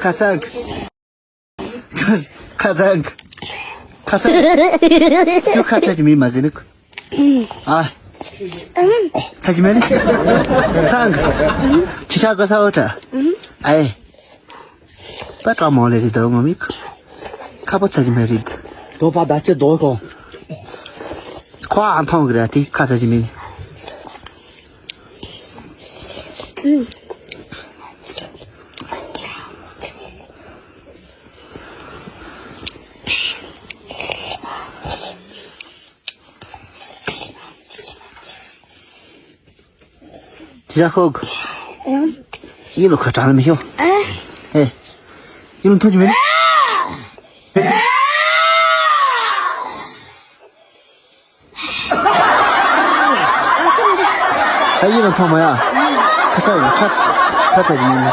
카삭 카삭 카삭 쭉 카삭이 미 맞으니 아 찾으면 상 지사가 사오자 아이 빠져 몰래리 더 뭐미 카보 찾으면 리드 더 받았지 너고 과 안 통을 그래 디 카삭이미 지사 호그 이거 그잖아 미요 에 이런 터지면 아 이런 터 뭐야 카사 님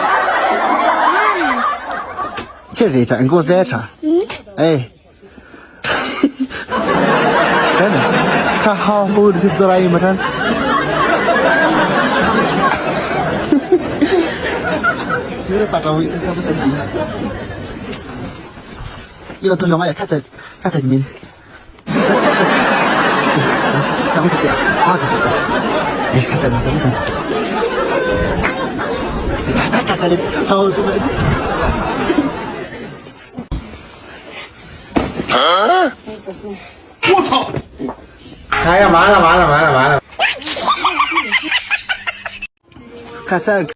这里咱过赛场哎真的他好好的去做了一么真이거 봐도 이거 무슨 이거 또 영화야 카자 님 잘못했대 아 됐다 에이 카자 님 카자 님 아우 좀我操哎呀完了 카사